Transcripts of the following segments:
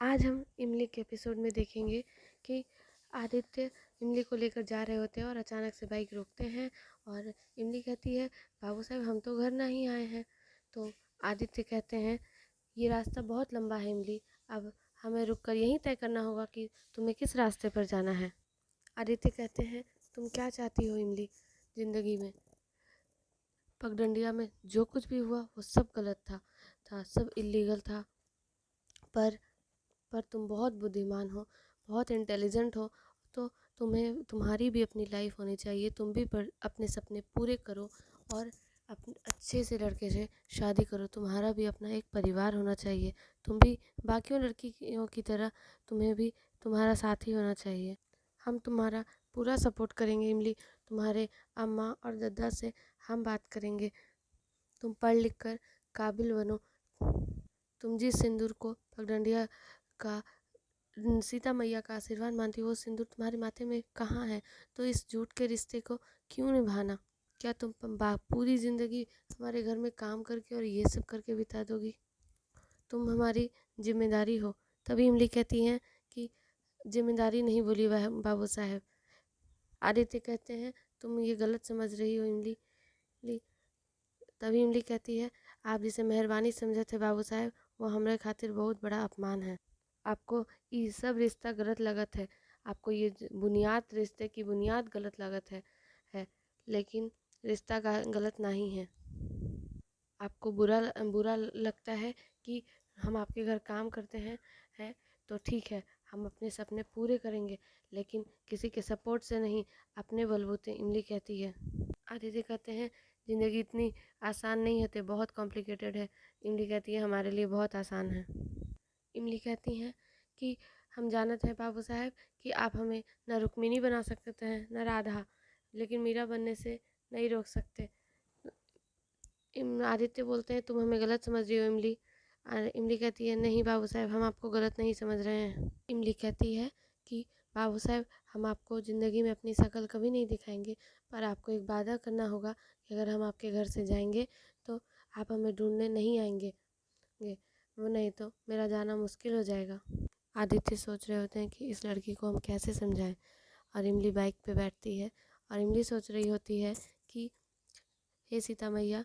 आज हम इमली के एपिसोड में देखेंगे कि आदित्य इमली को लेकर जा रहे होते हैं और अचानक से बाइक रोकते हैं और इमली कहती है, बाबू साहब हम तो घर नहीं आए हैं। तो आदित्य कहते हैं, ये रास्ता बहुत लंबा है इमली, अब हमें रुककर यहीं तय करना होगा कि तुम्हें किस रास्ते पर जाना है। आदित्य कहते हैं, तुम क्या चाहती हो इमली ज़िंदगी में? पगडंडिया में जो कुछ भी हुआ वो सब गलत था सब इलीगल था। पर पर तुम बहुत बुद्धिमान हो, बहुत इंटेलिजेंट हो, तो तुम्हारी भी अपनी लाइफ होनी चाहिए। तुम भी अपने सपने पूरे करो और अपने अच्छे से लड़के से शादी करो। तुम्हारा भी अपना एक परिवार होना चाहिए। तुम भी बाकियों लड़कियों की तरह, तुम्हें भी तुम्हारा साथी होना चाहिए। हम तुम्हारा पूरा सपोर्ट करेंगे इमली। तुम्हारे अम्मा और दादा से हम बात करेंगे। तुम पढ़ लिख कर काबिल बनो। तुम जिस सिंदूर को पगडंडिया का सीता मैया का आशीर्वाद मानती हो, वो सिंदूर तुम्हारे माथे में कहाँ है? तो इस झूठ के रिश्ते को क्यों निभाना? क्या तुम पूरी ज़िंदगी हमारे घर में काम करके और ये सब करके बिता दोगी? तुम हमारी जिम्मेदारी हो। तभी इमली कहती हैं कि जिम्मेदारी नहीं बोली बाबू साहब। आदित्य कहते हैं, तुम ये गलत समझ रही हो इमली। तभी इमली कहती है, आप जिसे मेहरबानी समझे थे बाबू साहब, वो हमारे खातिर बहुत बड़ा अपमान है। आपको ये सब रिश्ता गलत लगत है। आपको ये बुनियाद, रिश्ते की बुनियाद गलत लगत है। लेकिन रिश्ता गलत नहीं है। आपको बुरा लगता है कि हम आपके घर काम करते हैं तो ठीक है, हम अपने सपने पूरे करेंगे, लेकिन किसी के सपोर्ट से नहीं, अपने बलबूते। इमली कहती है। आदित्य कहते हैं, ज़िंदगी इतनी आसान नहीं होती, बहुत कॉम्प्लिकेटेड है। इमली कहती है, हमारे लिए बहुत आसान है। इमली कहती हैं कि हम जानते हैं बाबू साहब कि आप हमें न रुक्मिणी बना सकते हैं न राधा, लेकिन मीरा बनने से नहीं रोक सकते। आदित्य बोलते हैं, तुम हमें गलत समझ रही हो इमली। इमली कहती है, नहीं बाबू साहब, हम आपको गलत नहीं समझ रहे हैं। इमली कहती है कि बाबू साहब, हम आपको ज़िंदगी में अपनी शक्ल कभी नहीं दिखाएंगे, पर आपको एक वादा करना होगा कि अगर हम आपके घर से जाएंगे तो आप हमें ढूंढने नहीं आएंगे, वो नहीं तो मेरा जाना मुश्किल हो जाएगा। आदित्य सोच रहे होते हैं कि इस लड़की को हम कैसे समझाएं, और इमली बाइक पे बैठती है और इमली सोच रही होती है कि हे सीता मैया,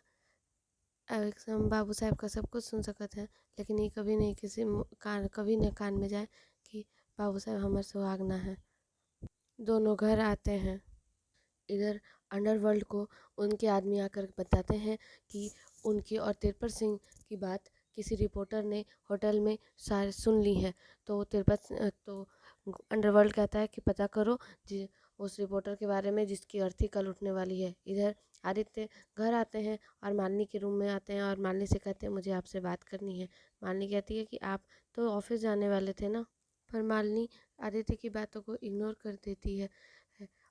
हम बाबू साहब का सब कुछ सुन सकते हैं, लेकिन ये कभी नहीं कभी न कान में जाए कि बाबू साहब हमारे सुहाग ना है। दोनों घर आते हैं। इधर अंडरवर्ल्ड को उनके आदमी आकर बताते हैं कि उनकी और तिरपत सिंह की बात किसी रिपोर्टर ने होटल में सारे सुन ली है। तो तो अंडरवर्ल्ड कहता है कि पता करो उस रिपोर्टर के बारे में जिसकी अर्थी कल उठने वाली है। इधर आदित्य घर आते हैं और मालिनी के रूम में आते हैं और मालिनी से कहते हैं, मुझे आपसे बात करनी है। मालिनी कहती है कि आप तो ऑफिस जाने वाले थे ना। पर मालिनी आदित्य की बातों को इग्नोर कर देती है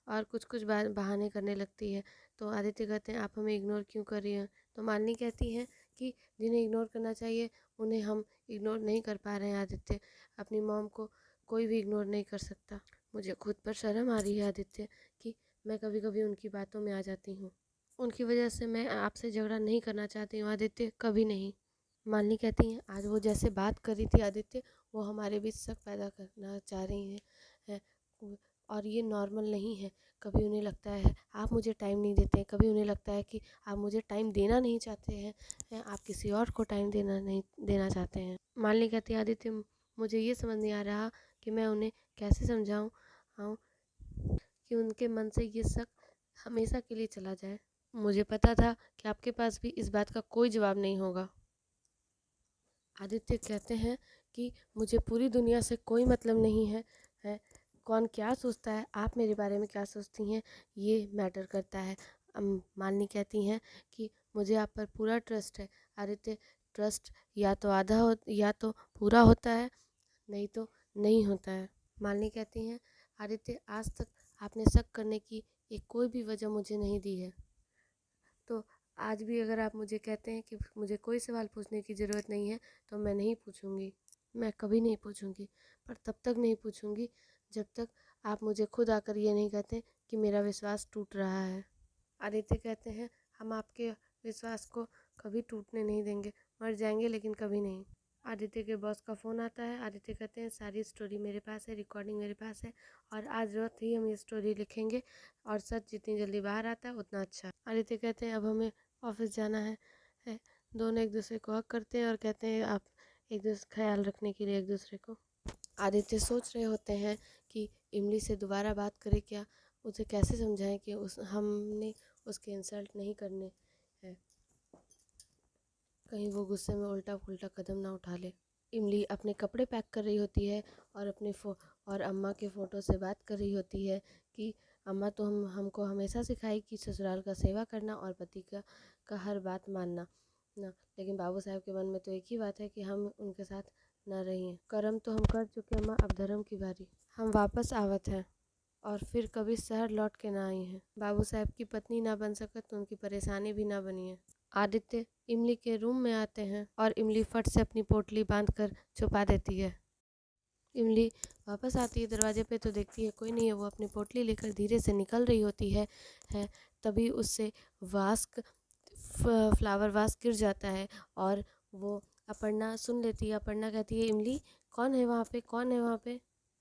और कुछ कुछ बहाने करने लगती है। तो आदित्य कहते हैं, आप हमें इग्नोर क्यों कर रही हैं? तो मालिनी कहती हैं कि जिन्हें इग्नोर करना चाहिए उन्हें हम इग्नोर नहीं कर पा रहे हैं आदित्य। अपनी मॉम को कोई भी इग्नोर नहीं कर सकता। मुझे खुद पर शर्म आ रही है आदित्य कि मैं कभी कभी उनकी बातों में आ जाती हूँ। उनकी वजह से मैं आपसे झगड़ा नहीं करना चाहती हूँ आदित्य, कभी नहीं। मालिनी कहती हैं, आज वो जैसे बात कर रही थी आदित्य, वो हमारे बीच शक पैदा करना चाह रही हैं और ये नॉर्मल नहीं है। कभी उन्हें लगता है आप मुझे टाइम नहीं देते हैं, कभी उन्हें लगता है कि आप मुझे टाइम देना नहीं चाहते हैं, आप किसी और को टाइम नहीं देना चाहते हैं। मालिनी कहती है, आदित्य मुझे ये समझ नहीं आ रहा कि मैं उन्हें कैसे समझाऊँ कि उनके मन से ये शक हमेशा के लिए चला जाए। मुझे पता था कि आपके पास भी इस बात का कोई जवाब नहीं होगा। आदित्य कहते हैं कि मुझे पूरी दुनिया से कोई मतलब नहीं है कौन क्या सोचता है, आप मेरे बारे में क्या सोचती हैं, ये मैटर करता है। मालिनी कहती हैं कि मुझे आप पर पूरा ट्रस्ट है। आदित्य, ट्रस्ट या तो या तो पूरा होता है, नहीं तो नहीं होता है। मालिनी कहती हैं, आदित्य, आज तक आपने शक करने की एक कोई भी वजह मुझे नहीं दी है। तो आज भी अगर आप मुझे कहते हैं कि मुझे कोई सवाल पूछने की ज़रूरत नहीं है, तो मैं नहीं पूछूंगी। मैं कभी नहीं पूछूंगी। पर तब तक नहीं पूछूंगी जब तक आप मुझे खुद आकर ये नहीं कहते कि मेरा विश्वास टूट रहा है। आदित्य कहते हैं, हम आपके विश्वास को कभी टूटने नहीं देंगे। मर जाएंगे लेकिन कभी नहीं। आदित्य के बॉस का फ़ोन आता है। आदित्य कहते हैं सारी स्टोरी मेरे पास है, रिकॉर्डिंग मेरे पास है और आज रात ही हम ये स्टोरी लिखेंगे और सच जितनी जल्दी बाहर आता है उतना अच्छा। आदित्य कहते हैं अब हमें ऑफिस जाना है। दोनों एक दूसरे को हक करते हैं और कहते हैं आप एक दूसरे ख्याल रखने के लिए एक दूसरे को। आदित्य सोच रहे होते हैं कि इमली से दोबारा बात करें क्या, उसे कैसे समझाएं कि हमने उसके इंसल्ट नहीं करने हैं, कहीं वो गुस्से में उल्टा पुल्टा कदम ना उठा ले। इमली अपने कपड़े पैक कर रही होती है और और अम्मा के फ़ोटो से बात कर रही होती है कि अम्मा तो हमको हमेशा सिखाई कि ससुराल का सेवा करना और पति का हर बात मानना ना, लेकिन बाबू साहब के मन में तो एक ही बात है कि हम उनके साथ ना रहिए। कर्म तो हम कर चुके अम्मा, अब धर्म की बारी। हम वापस आवत हैं और फिर कभी शहर लौट के ना आई हैं। बाबू साहब की पत्नी ना बन सकत तो उनकी परेशानी भी ना बनी है। आदित्य इमली के रूम में आते हैं और इमली फट से अपनी पोटली बांधकर छुपा देती है। इमली वापस आती है दरवाजे पे तो देखती है कोई नहीं है। वो अपनी पोटली लेकर धीरे से निकल रही होती है तभी उससे वास्क फ्लावर वास्क गिर जाता है और वो अपर्णा सुन लेती है। अपर्णा कहती है इमली कौन है वहाँ पे, कौन है वहाँ पे।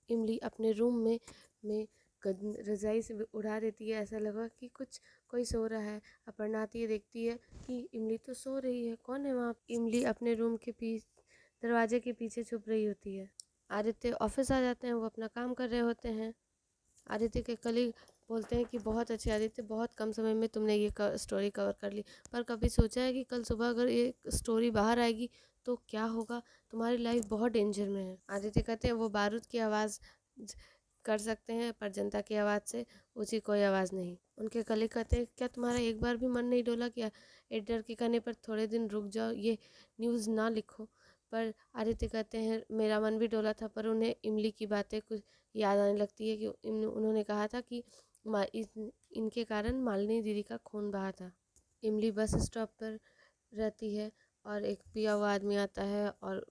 इमली अपने रूम में रजाई से उड़ा देती है। ऐसा लगा कि कोई सो रहा है। अपर्णा आती है, देखती है कि इमली तो सो रही है, कौन है वहाँ। इमली अपने रूम के दरवाजे के पीछे छुप रही होती है। आदित्य ऑफिस आ जाते हैं, वो अपना काम कर रहे होते हैं। आदित्य के कलीग बोलते हैं कि बहुत अच्छे आदित्य, बहुत कम समय में तुमने ये स्टोरी कवर कर ली, पर कभी सोचा है कि कल सुबह अगर ये स्टोरी बाहर आएगी तो क्या होगा, तुम्हारी लाइफ बहुत डेंजर में है। आदित्य कहते हैं वो बारूद की आवाज़ कर सकते हैं पर जनता की आवाज़ से ऊँची कोई आवाज़ नहीं। उनके कलीग कहते हैं क्या तुम्हारा एक बार भी मन नहीं डोला क्या एडिटर के कहने पर थोड़े दिन रुक जाओ, ये न्यूज़ ना लिखो। पर आदित्य कहते हैं मेरा मन भी डोला था, पर उन्हें इमली की बातें कुछ याद आने लगती है कि उन्होंने कहा था कि इनके कारण मालिनी दीदी का खून बहा था। इमली बस स्टॉप पर रहती है और एक पिया हुआ आदमी आता है और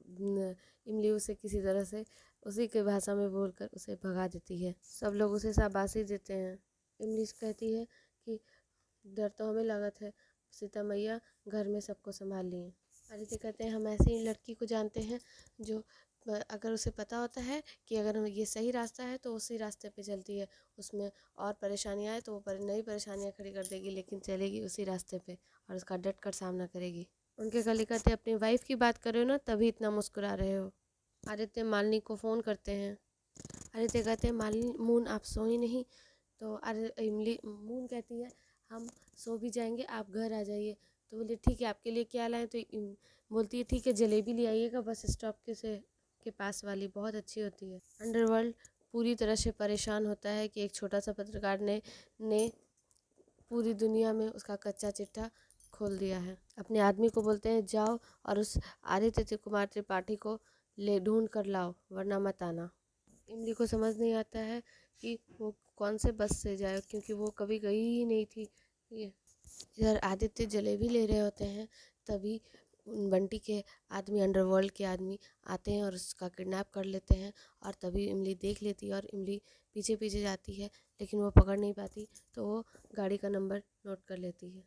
इमली उसे किसी तरह से उसी की भाषा में बोलकर उसे भगा देती है। सब लोग उसे शाबाशी देते हैं। इमली कहती है कि डर तो हमें लागत है, सीता मैया घर में सबको संभाल लिए। आदित्य कहते हैं हम ऐसी लड़की को जानते हैं जो अगर उसे पता होता है कि अगर ये सही रास्ता है तो उसी रास्ते पे चलती है, उसमें और परेशानियाँ आए तो वो नई परेशानियाँ खड़ी कर देगी, लेकिन चलेगी उसी रास्ते पे और उसका डट कर सामना करेगी। उनके कलीग कहते हैं अपनी वाइफ की बात कर रहे हो ना, तभी इतना मुस्कुरा रहे हो। आदित्य मालिनी को फ़ोन करते हैं। आदित्य कहते हैं मालिनी मून आप सो ही नहीं, तो इमली मून कहती है हम सो भी जाएंगे, आप घर आ जाइए। तो बोले ठीक है आपके लिए क्या लाएं, तो बोलती है ठीक है जलेबी ले आइएगा बस स्टॉप के पास वाली, बहुत अच्छी होती है। अंडरवर्ल्ड पूरी तरह से परेशान होता है कि एक छोटा सा पत्रकार ने पूरी दुनिया में उसका कच्चा चिट्ठा खोल दिया है। अपने आदमी को बोलते हैं जाओ और उस आदित्य कुमार त्रिपाठी को ले ढूंढ कर लाओ वरना मत आना। इमली को समझ नहीं आता है कि वो कौन से बस से जाए क्योंकि वो कभी गई ही नहीं थी। इधर आदित्य जलेबी ले रहे होते हैं तभी बंटी के आदमी, अंडरवर्ल्ड के आदमी आते हैं और उसका किडनैप कर लेते हैं और तभी इमली देख लेती है और इमली पीछे पीछे जाती है लेकिन वो पकड़ नहीं पाती, तो वो गाड़ी का नंबर नोट कर लेती है।